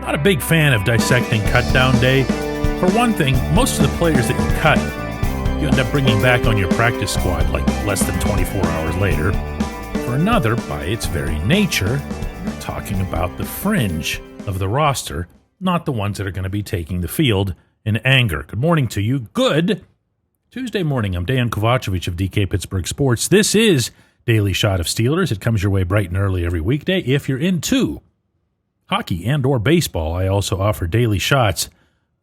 Not a big fan of dissecting cut-down day. For one thing, most of the players that you cut, you end up bringing back on your practice squad like less than 24 hours later. For another, by its very nature, you're talking about the fringe of the roster, not the ones that are going to be taking the field in anger. Good morning to you. Good Tuesday morning. I'm Dejan Kovacevic of DK Pittsburgh Sports. This is Daily Shot of Steelers. It comes your way bright and early every weekday. If you're into hockey and or baseball, I also offer daily shots.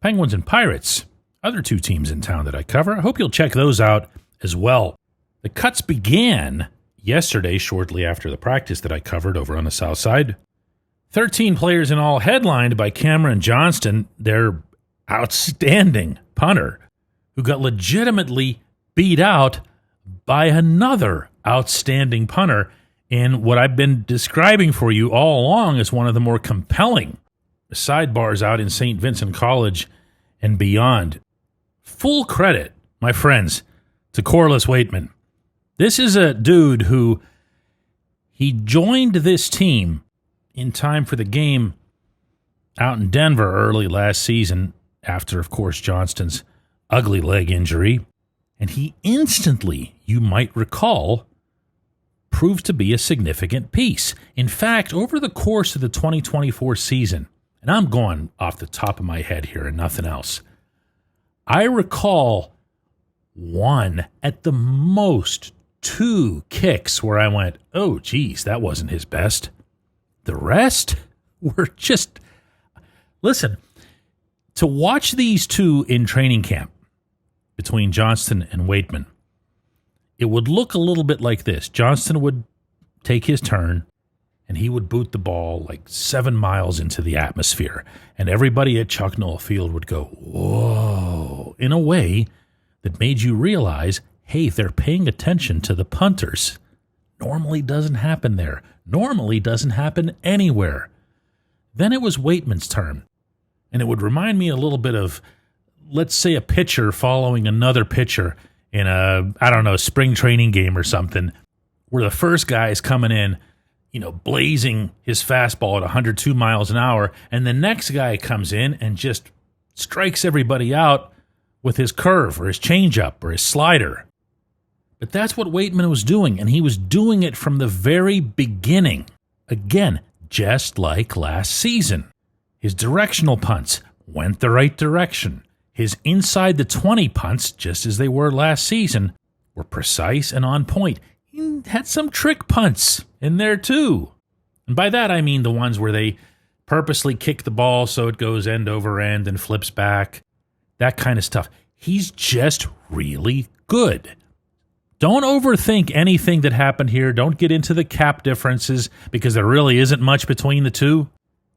Penguins and Pirates, other two teams in town that I cover. I hope you'll check those out as well. The cuts began yesterday, shortly after the practice that I covered over on the south side. 13 players in all, headlined by Cameron Johnston, their outstanding punter, who got legitimately beat out by another outstanding punter in what I've been describing for you all along as one of the more compelling sidebars out in St. Vincent College and beyond. Full credit, my friends, to Corliss Waitman. This is a dude who he joined this team in time for the game out in Denver early last season after, of course, Johnston's ugly leg injury. And he instantly, you might recall, proved to be a significant piece. In fact, over the course of the 2024 season, and I'm going off the top of my head here and nothing else, I recall one, at the most, two kicks where I went, oh, geez, that wasn't his best. The rest were just... Listen, to watch these two in training camp between Johnston and Waitman, it would look a little bit like this. Johnston would take his turn, and he would boot the ball like 7 miles into the atmosphere, and everybody at Chuck Noll Field would go, whoa, in a way that made you realize, hey, they're paying attention to the punters. Normally doesn't happen there. Normally doesn't happen anywhere. Then it was Waitman's turn, and it would remind me a little bit of, let's say, a pitcher following another pitcher in a, spring training game or something, where the first guy is coming in, blazing his fastball at 102 miles an hour, and the next guy comes in and just strikes everybody out with his curve or his changeup or his slider. But that's what Waitman was doing, and he was doing it from the very beginning. Again, just like last season. His directional punts went the right direction. His inside the 20 punts, just as they were last season, were precise and on point. He had some trick punts in there too. And by that I mean the ones where they purposely kick the ball so it goes end over end and flips back. That kind of stuff. He's just really good. Don't overthink anything that happened here. Don't get into the cap differences because there really isn't much between the two.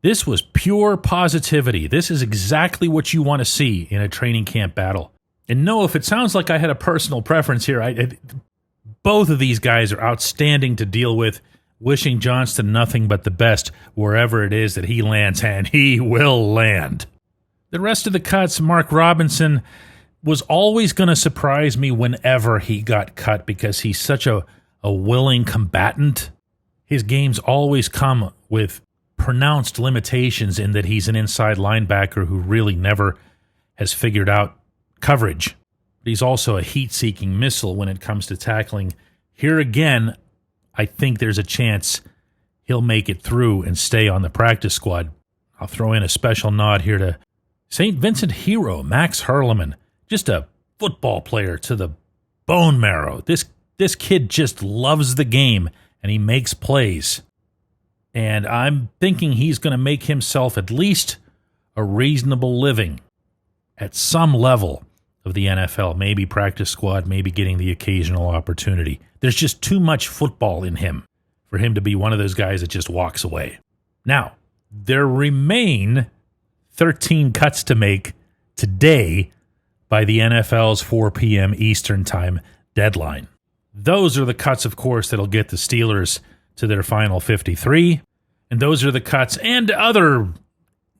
This was pure positivity. This is exactly what you want to see in a training camp battle. And no, if it sounds like I had a personal preference here, both of these guys are outstanding to deal with. Wishing Johnston nothing but the best wherever it is that he lands, and he will land. The rest of the cuts, Mark Robinson was always going to surprise me whenever he got cut because he's such a willing combatant. His games always come with pronounced limitations in that he's an inside linebacker who really never has figured out coverage. But he's also a heat-seeking missile when it comes to tackling. Here again, I think there's a chance he'll make it through and stay on the practice squad. I'll throw in a special nod here to St. Vincent hero Max Hurleman. Just a football player to the bone marrow. This kid just loves the game, and he makes plays. And I'm thinking he's going to make himself at least a reasonable living at some level of the NFL. Maybe practice squad, maybe getting the occasional opportunity. There's just too much football in him for him to be one of those guys that just walks away. Now, there remain 13 cuts to make today by the NFL's 4 p.m. Eastern Time deadline. Those are the cuts, of course, that'll get the Steelers to their final 53. And those are the cuts and other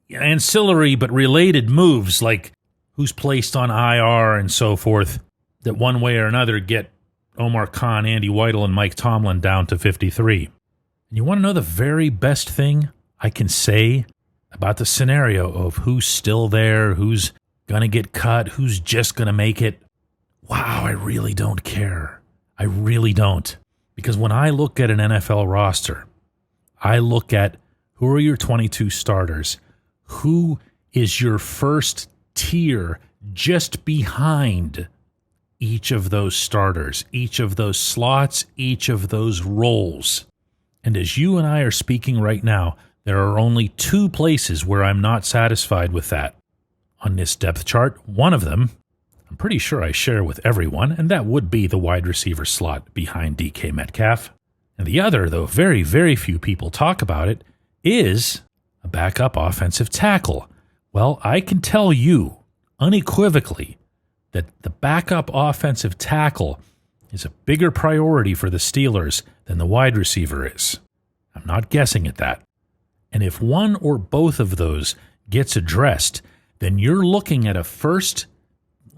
ancillary but related moves like who's placed on IR and so forth that one way or another get Omar Khan, Andy Weidel, and Mike Tomlin down to 53. And you want to know the very best thing I can say about the scenario of who's still there, who's going to get cut, who's just going to make it. Wow, I really don't care. I really don't. Because when I look at an NFL roster, I look at who are your 22 starters, who is your first tier just behind each of those starters, each of those slots, each of those roles. And as you and I are speaking right now, there are only 2 places where I'm not satisfied with that. On this depth chart, one of them, I'm pretty sure I share with everyone, and that would be the wide receiver slot behind DK Metcalf. And the other, though very, very few people talk about it, is a backup offensive tackle. Well, I can tell you unequivocally that the backup offensive tackle is a bigger priority for the Steelers than the wide receiver is. I'm not guessing at that. And if one or both of those gets addressed, then you're looking at a first,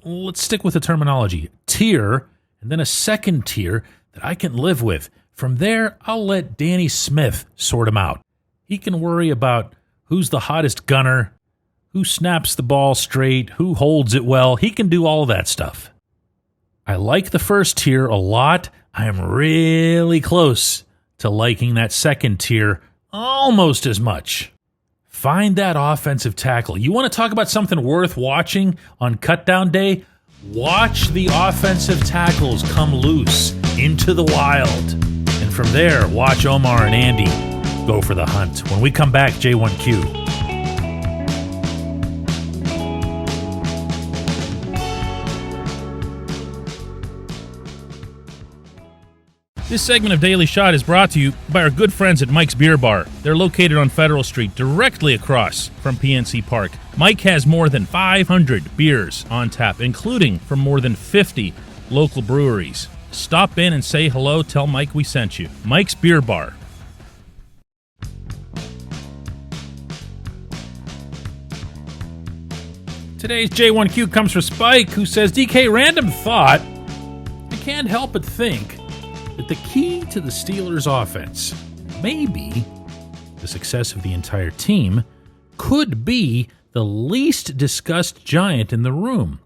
let's stick with the terminology, tier, and then a second tier that I can live with. From there, I'll let Danny Smith sort him out. He can worry about who's the hottest gunner, who snaps the ball straight, who holds it well. He can do all that stuff. I like the first tier a lot. I am really close to liking that second tier almost as much. Find that offensive tackle. You want to talk about something worth watching on cutdown day? Watch the offensive tackles come loose into the wild. And from there, watch Omar and Andy go for the hunt. When we come back, J1Q. This segment of Daily Shot is brought to you by our good friends at Mike's Beer Bar. They're located on Federal Street, directly across from PNC Park. Mike has more than 500 beers on tap, including from more than 50 local breweries. Stop in and say hello. Tell Mike we sent you. Mike's Beer Bar. Today's J1Q comes from Spike, who says, DK, random thought. I can't help but think that the key to the Steelers' offense, maybe the success of the entire team, could be the least discussed giant in the room.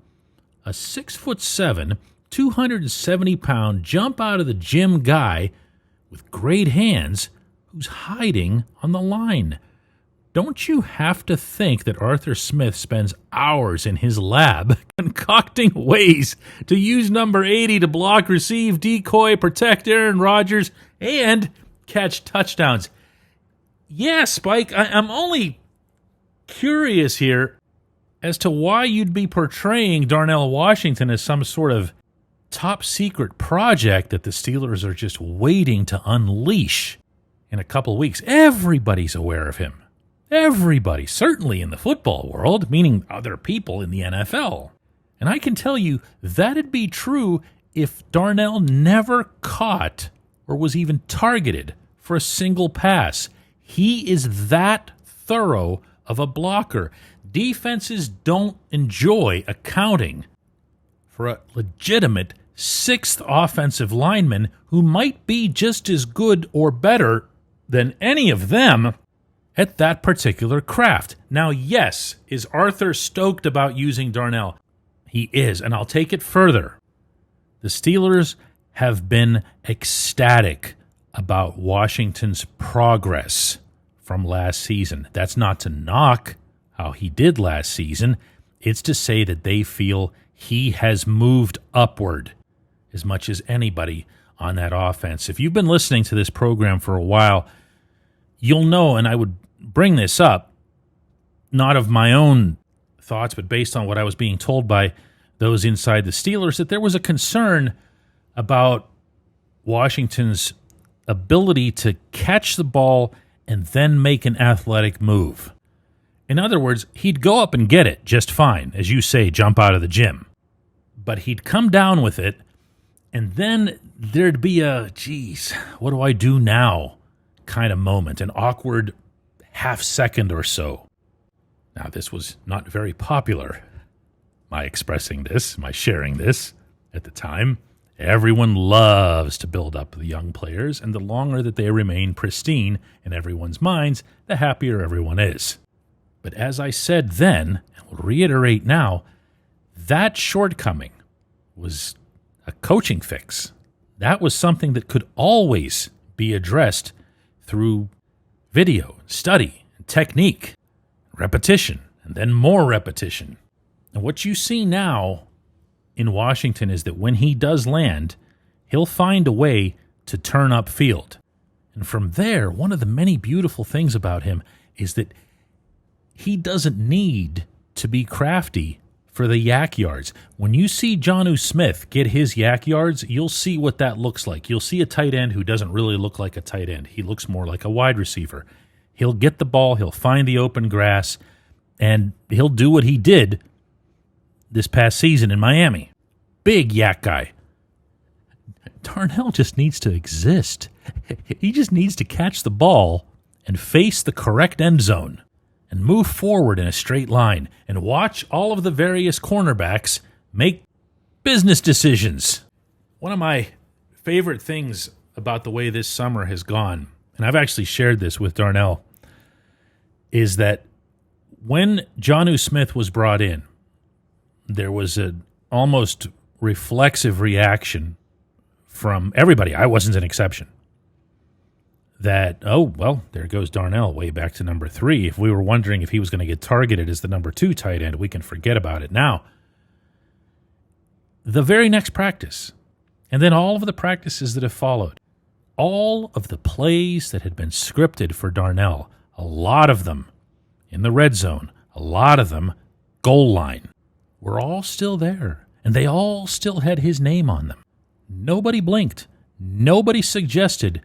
A 6'7", 270-pound jump out of the gym guy with great hands who's hiding on the line. Don't you have to think that Arthur Smith spends hours in his lab concocting ways to use number 80 to block, receive, decoy, protect Aaron Rodgers, and catch touchdowns? Yeah, Spike, I'm only curious here as to why you'd be portraying Darnell Washington as some sort of top-secret project that the Steelers are just waiting to unleash in a couple weeks. Everybody's aware of him. Everybody, certainly in the football world, meaning other people in the NFL. And I can tell you that'd be true if Darnell never caught or was even targeted for a single pass. He is that thorough of a blocker. Defenses don't enjoy accounting for a legitimate sixth offensive lineman who might be just as good or better than any of them at that particular craft. Now, yes, is Arthur stoked about using Darnell? He is, and I'll take it further. The Steelers have been ecstatic about Washington's progress from last season. That's not to knock how he did last season. It's to say that they feel he has moved upward as much as anybody on that offense. If you've been listening to this program for a while, you'll know, and I would bring this up, not of my own thoughts, but based on what I was being told by those inside the Steelers, that there was a concern about Washington's ability to catch the ball and then make an athletic move. In other words, he'd go up and get it just fine, as you say, jump out of the gym. But he'd come down with it, and then there'd be a, geez, what do I do now kind of moment, an awkward half second or so. Now, this was not very popular, my expressing this, my sharing this at the time. Everyone loves to build up the young players, and the longer that they remain pristine in everyone's minds, the happier everyone is. But as I said then, and will reiterate now, that shortcoming was a coaching fix. That was something that could always be addressed through video, study, and technique, repetition, and then more repetition. And what you see now in Washington is that when he does land, he'll find a way to turn upfield. And from there, one of the many beautiful things about him is that he doesn't need to be crafty for the yak yards. When you see Jonnu Smith get his yak yards, you'll see what that looks like. You'll see a tight end who doesn't really look like a tight end. He looks more like a wide receiver. He'll get the ball, he'll find the open grass, and he'll do what he did this past season in Miami. Big yak guy. Darnell just needs to exist. He just needs to catch the ball and face the correct end zone and move forward in a straight line and watch all of the various cornerbacks make business decisions. One of my favorite things about the way this summer has gone, and I've actually shared this with Darnell, is that when Jonnu Smith was brought in, there was an almost reflexive reaction from everybody. I wasn't an exception. That, oh, well, there goes Darnell way back to number 3. If we were wondering if he was going to get targeted as the number 2 tight end, we can forget about it now. The very next practice, and then all of the practices that have followed, all of the plays that had been scripted for Darnell, a lot of them in the red zone, a lot of them goal line, were all still there, and they all still had his name on them. Nobody blinked. Nobody suggested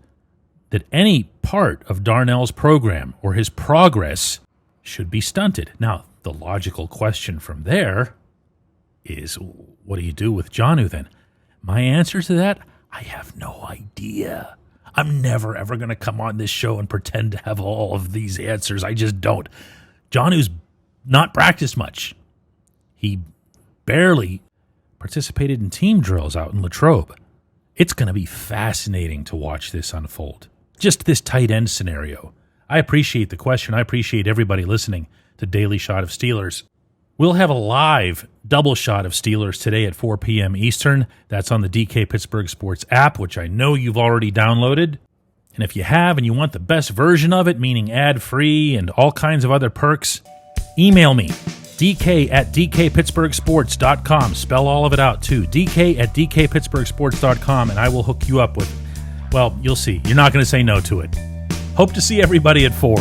that any part of Darnell's program or his progress should be stunted. Now, the logical question from there is, what do you do with Jonnu then? My answer to that, I have no idea. I'm never, ever going to come on this show and pretend to have all of these answers. I just don't. Jonnu's not practiced much. He barely participated in team drills out in Latrobe. It's going to be fascinating to watch this unfold. Just this tight end scenario. I appreciate the question. I appreciate everybody listening to Daily Shot of Steelers. We'll have a live double shot of Steelers today at 4 p.m. Eastern. That's on the DK Pittsburgh Sports app, which I know you've already downloaded. And if you have and you want the best version of it, meaning ad-free and all kinds of other perks, email me, dk@dkpittsburghsports.com. Spell all of it out, too. dk@dkpittsburghsports.com, and I will hook you up with, well, you'll see. You're not going to say no to it. Hope to see everybody at 4.